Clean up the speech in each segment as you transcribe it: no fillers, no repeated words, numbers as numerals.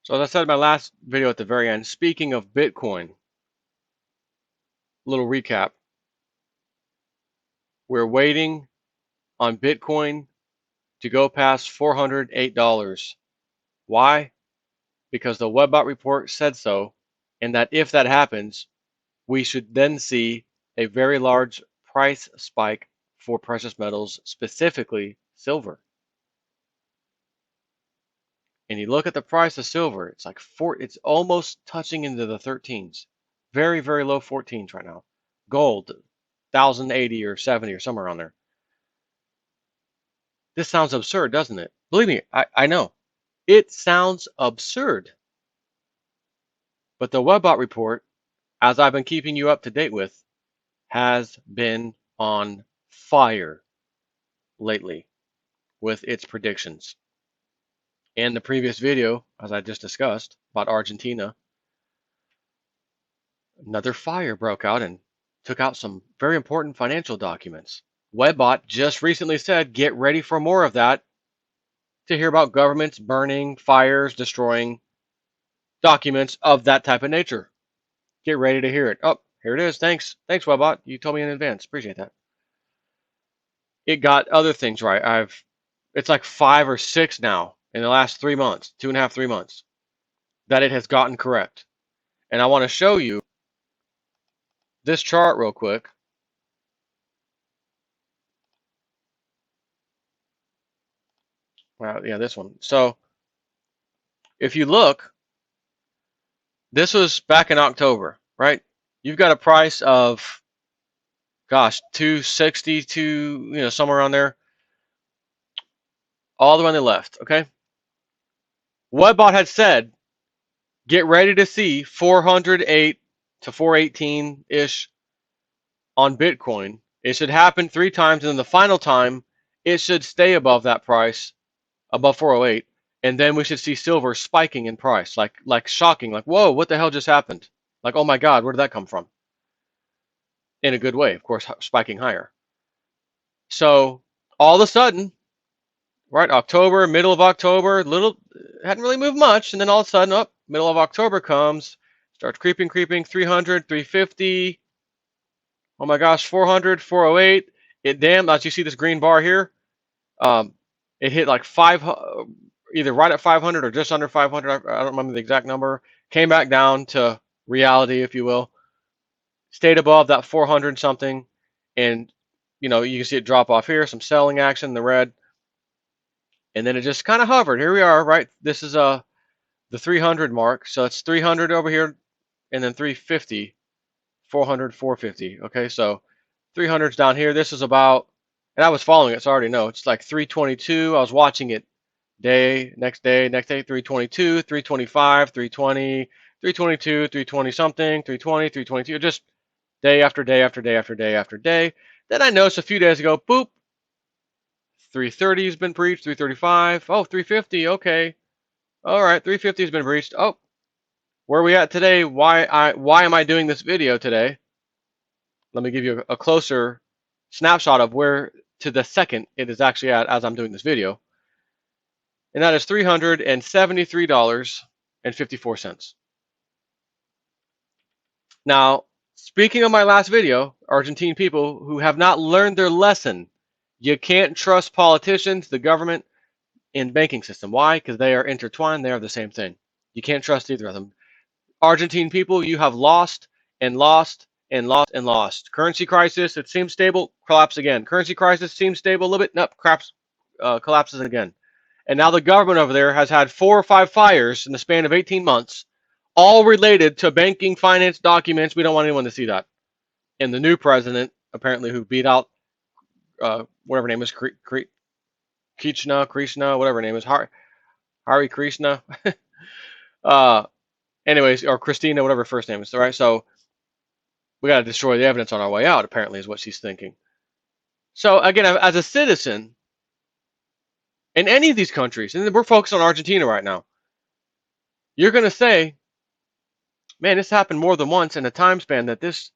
So as I said in my last video at the very end, speaking of Bitcoin, little recap. We're waiting on Bitcoin to go past $408. Why? Because the Webbot report said so, and that if that happens, we should then see a very large price spike for precious metals, specifically silver. And you look at the price of silver, it's like it's almost touching into the 13s. Very, very low 14s right now. Gold, 1080 or 70 or somewhere around there. This sounds absurd, doesn't it? Believe me, I know. It sounds absurd. But the Webbot report, as I've been keeping you up to date with, has been on fire lately with its predictions. In the previous video, as I just discussed, about Argentina, another fire broke out and took out some very important financial documents. Webbot just recently said, get ready for more of that, to hear about governments burning, fires, destroying documents of that type of nature. Get ready to hear it. Oh, here it is. Thanks. Thanks, Webbot. You told me in advance. Appreciate that. It got other things right. It's like 5 or 6 now in the last 3 months, 2.5, 3 months, that it has gotten correct. And I want to show you this chart real quick. Well, yeah, this one. So if you look, this was back in October, right? You've got a price of, gosh, 260 to, somewhere around there, all the way on the left, okay? Webbot had said, get ready to see 408 to 418-ish on Bitcoin. It should happen 3 times, and then the final time, it should stay above that price, above 408, and then we should see silver spiking in price, like shocking, like, whoa, what the hell just happened? Like, oh my God, where did that come from? In a good way, of course, spiking higher. So all of a sudden, right, October, middle of October, hadn't really moved much, and then all of a sudden, up, middle of October comes, starts creeping, 300, 350, oh my gosh, 400, 408, as you see this green bar here, it hit like either right at 500 or just under 500, I don't remember the exact number, came back down to reality, if you will, stayed above that 400 something, and you can see it drop off here, some selling action in the red, and then it just kind of hovered. Here we are, right? This is the 300 mark, so it's 300 over here, and then 350, 400, 450. Okay, so 300's down here. This is about, and I was following it, so I already know it's like 322. I was watching it next day, 322, 325, 320, 322, 320 something, 320, 322, just day after day after day after day after day. Then I noticed a few days ago, boop, 330 has been breached, 335, oh, 350, okay. All right, 350 has been breached. Oh, where are we at today? Why am I doing this video today? Let me give you a closer snapshot of where to the second it is actually at as I'm doing this video. And that is $373.54. Now, speaking of my last video, Argentine people who have not learned their lesson, you can't trust politicians, the government, and banking system. Why? Because they are intertwined. They are the same thing. You can't trust either of them. Argentine people, you have lost and lost and lost and lost. Currency crisis, it seems stable, collapse again. Currency crisis seems stable a little bit, nope, collapses again. And now the government over there has had 4 or 5 fires in the span of 18 months, all related to banking finance documents. We don't want anyone to see that. And the new president, apparently, who beat out whatever her name is, Krishna, whatever her name is, Hari Krishna. Anyways, or Christina, whatever her first name is, right? So we got to destroy the evidence on our way out, apparently, is what she's thinking. So again, as a citizen, in any of these countries, and we're focused on Argentina right now, you're going to say, man, this happened more than once in a time span that this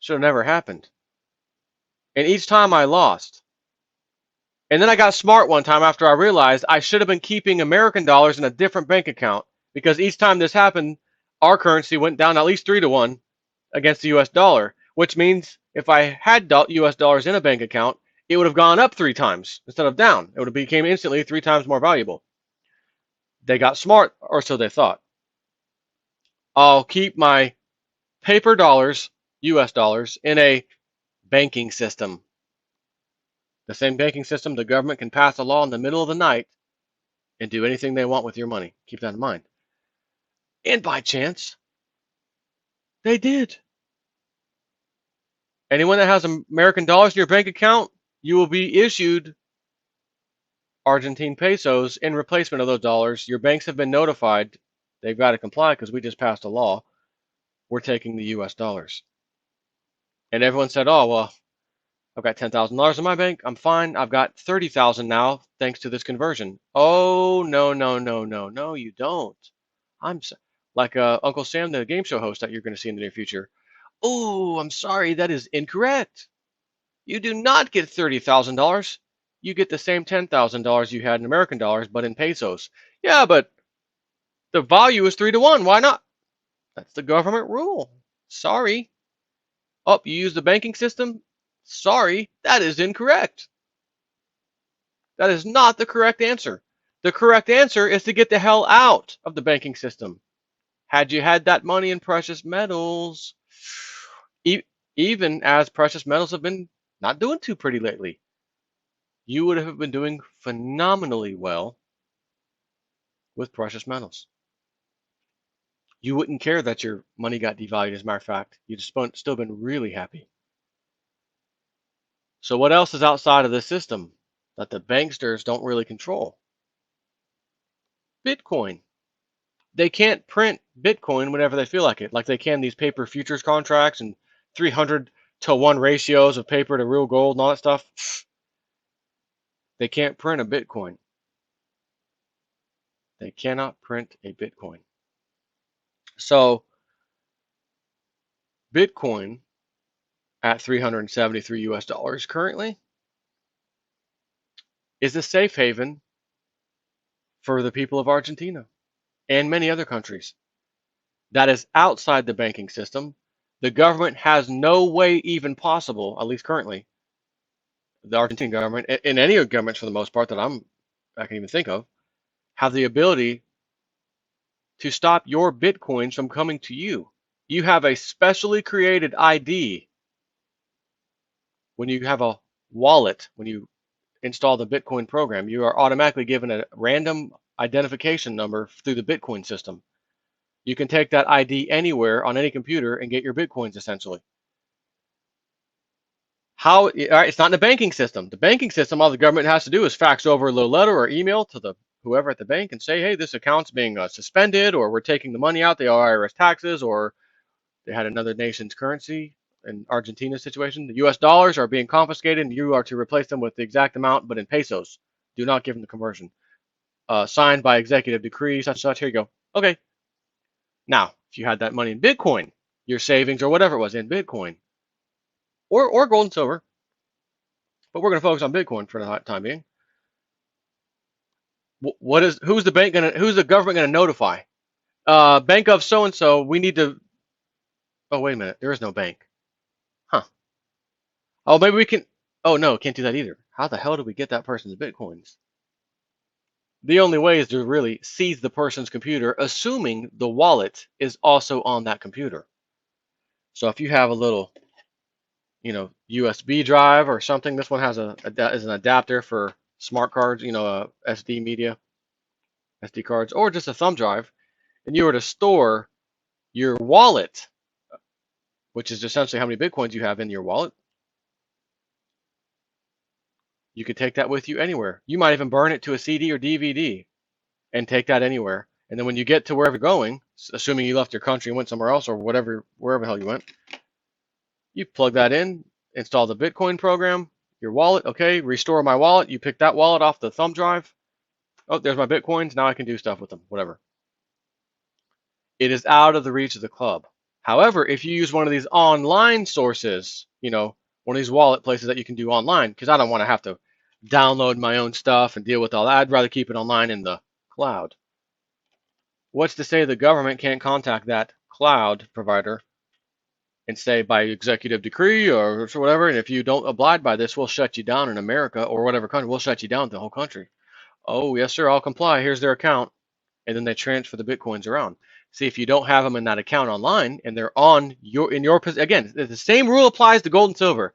should have never happened. And each time I lost. And then I got smart one time after I realized I should have been keeping American dollars in a different bank account because each time this happened, our currency went down at least 3 to 1 against the US dollar, which means if I had US dollars in a bank account, it would have gone up 3 times instead of down. It would have became instantly 3 times more valuable. They got smart, or so they thought. I'll keep my paper dollars, US dollars, in a banking system. The same banking system the government can pass a law in the middle of the night and do anything they want with your money. Keep that in mind. And by chance, they did. Anyone that has American dollars in your bank account, you will be issued Argentine pesos in replacement of those dollars. Your banks have been notified. They've got to comply because we just passed a law. We're taking the US dollars. And everyone said, oh, well, I've got $10,000 in my bank. I'm fine. I've got 30,000 now thanks to this conversion. Oh, no, no, no, no, no, you don't. I'm like Uncle Sam, the game show host that you're going to see in the near future. Oh, I'm sorry. That is incorrect. You do not get $30,000. You get the same $10,000 you had in American dollars, but in pesos. Yeah, but the value is 3 to 1. Why not? That's the government rule. Sorry. Oh, you use the banking system? Sorry, that is incorrect. That is not the correct answer. The correct answer is to get the hell out of the banking system. Had you had that money in precious metals, even as precious metals have been not doing too pretty lately, you would have been doing phenomenally well with precious metals. You wouldn't care that your money got devalued, as a matter of fact. You'd still been really happy. So what else is outside of this system that the banksters don't really control? Bitcoin. They can't print Bitcoin whenever they feel like it, like they can these paper futures contracts and 300-to-1 ratios of paper to real gold and all that stuff. They can't print a Bitcoin. They cannot print a Bitcoin. So Bitcoin at 373 US dollars currently is a safe haven for the people of Argentina and many other countries. That is outside the banking system. The government has no way even possible, at least currently, the Argentine government, and any governments for the most part that I can even think of, have the ability to stop your Bitcoins from coming to you. You have a specially created ID when you have a wallet, when you install the Bitcoin program. You are automatically given a random identification number through the Bitcoin system. You can take that ID anywhere on any computer and get your Bitcoins essentially. All right, it's not in the banking system. The banking system, all the government has to do is fax over a little letter or email to the whoever at the bank and say, hey, this account's being suspended, or we're taking the money out, they owe IRS taxes, or they had another nation's currency. In Argentina's situation, the US dollars are being confiscated and you are to replace them with the exact amount, but in pesos. Do not give them the conversion. Signed by executive decree, such and such. Here you go. Okay. Now, if you had that money in Bitcoin, your savings or whatever it was in Bitcoin, or gold and silver, but we're going to focus on Bitcoin for the time being. Who's the government going to notify? Bank of so and so. We need to. Oh, wait a minute. There is no bank. Huh. Oh, maybe we can. Oh no, can't do that either. How the hell do we get that person's Bitcoins? The only way is to really seize the person's computer, assuming the wallet is also on that computer. So if you have a little, USB drive or something, this one has is an adapter for smart cards, SD cards, or just a thumb drive, and you were to store your wallet, which is essentially how many Bitcoins you have in your wallet, you could take that with you anywhere. You might even burn it to a CD or DVD and take that anywhere. And then when you get to wherever you're going, assuming you left your country and went somewhere else or wherever the hell you went, you plug that in, install the Bitcoin program, your wallet, okay, restore my wallet. You pick that wallet off the thumb drive. Oh, there's my Bitcoins. Now I can do stuff with them, whatever. It is out of the reach of the club. However, if you use one of these online sources, one of these wallet places that you can do online, because I don't want to have to download my own stuff and deal with all that. I'd rather keep it online in the cloud. What's to say the government can't contact that cloud provider and say by executive decree or whatever, and if you don't abide by this, we'll shut you down in America or whatever country, we'll shut you down the whole country. Oh, yes, sir, I'll comply. Here's their account. And then they transfer the Bitcoins around. See, if you don't have them in that account online and they're on your again, the same rule applies to gold and silver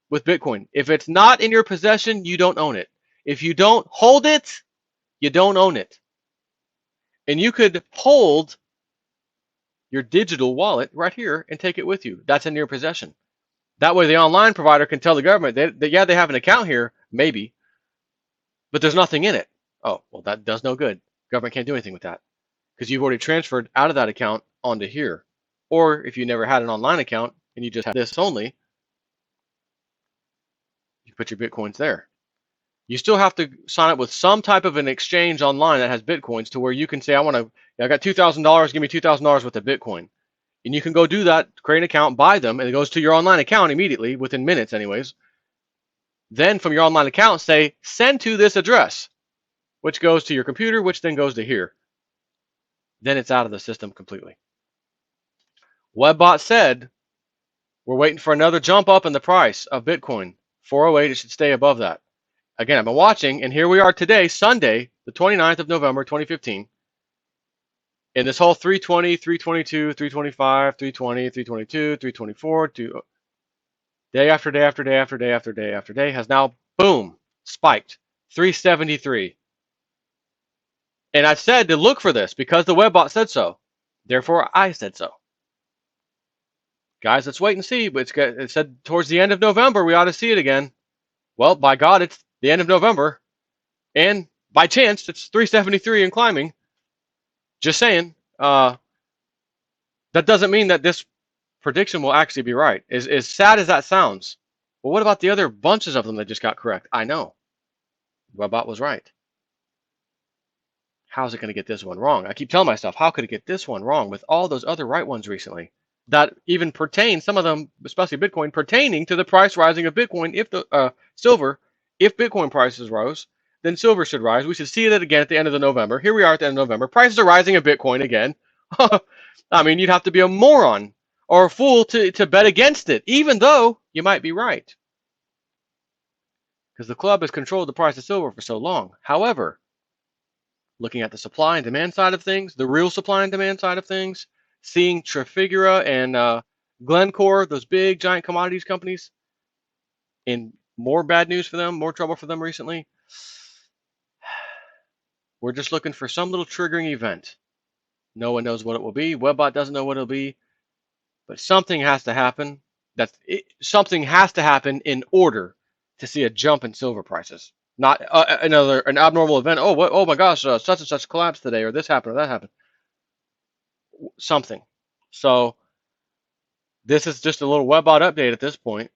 with Bitcoin. If it's not in your possession, you don't own it. If you don't hold it, you don't own it. And you could hold your digital wallet right here and take it with you. That's in your possession. That way, the online provider can tell the government yeah, they have an account here, maybe, but there's nothing in it. Oh, well, that does no good. Government can't do anything with that because you've already transferred out of that account onto here. Or if you never had an online account and you just had this only, you put your Bitcoins there. You still have to sign up with some type of an exchange online that has Bitcoins to where you can say, I got $2,000, give me $2,000 worth of Bitcoin. And you can go do that, create an account, buy them, and it goes to your online account immediately, within minutes anyways. Then from your online account, say, send to this address, which goes to your computer, which then goes to here. Then it's out of the system completely. Webbot said, we're waiting for another jump up in the price of Bitcoin. 408, it should stay above that. Again, I've been watching, and here we are today, Sunday, the 29th of November, 2015. And this whole 320, 322, 325, 320, 322, 324, day after day after day after day after day after day has now, boom, spiked. 373. And I said to look for this because the webbot said so. Therefore, I said so. Guys, let's wait and see. But it said towards the end of November, we ought to see it again. Well, by God, it's the end of November. And by chance, it's 373 and climbing. Just saying. That doesn't mean that this prediction will actually be right. As sad as that sounds. Well, what about the other bunches of them that just got correct? I know. Webbot was right. How's it going to get this one wrong? I keep telling myself, how could it get this one wrong with all those other right ones recently? That even pertain, some of them, especially Bitcoin, pertaining to the price rising of Bitcoin. If the silver, if Bitcoin prices rose, then silver should rise. We should see it again at the end of November. Here we are at the end of November. Prices are rising of Bitcoin again. I mean, you'd have to be a moron or a fool to bet against it, even though you might be right. Because the club has controlled the price of silver for so long. However, looking at the supply and demand side of things, the real supply and demand side of things, seeing Trafigura and Glencore, those big giant commodities companies, in more bad news for them, more trouble for them recently. We're just looking for some little triggering event. No one knows what it will be. Webbot doesn't know what it'll be, but something has to happen. Something has to happen in order to see a jump in silver prices. Not an abnormal event. Oh my gosh, such and such collapsed today, or this happened, or that happened. Something. So this is just a little Webbot update at this point.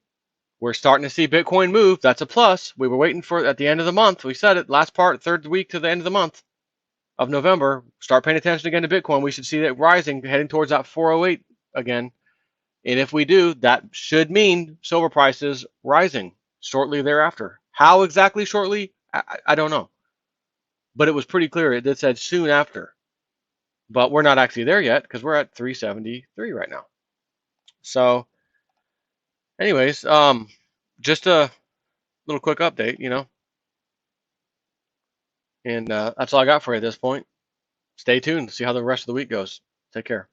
We're starting to see Bitcoin move. That's a plus. We were waiting for it at the end of the month. We said it last part, third week to the end of the month of November. Start paying attention again to Bitcoin. We should see that rising, heading towards that 408 again. And if we do, that should mean silver prices rising shortly thereafter. How exactly shortly? I don't know. But it was pretty clear. It said soon after. But we're not actually there yet because we're at 373 right now. So, anyways, just a little quick update, and that's all I got for you at this point. Stay tuned. See how the rest of the week goes. Take care.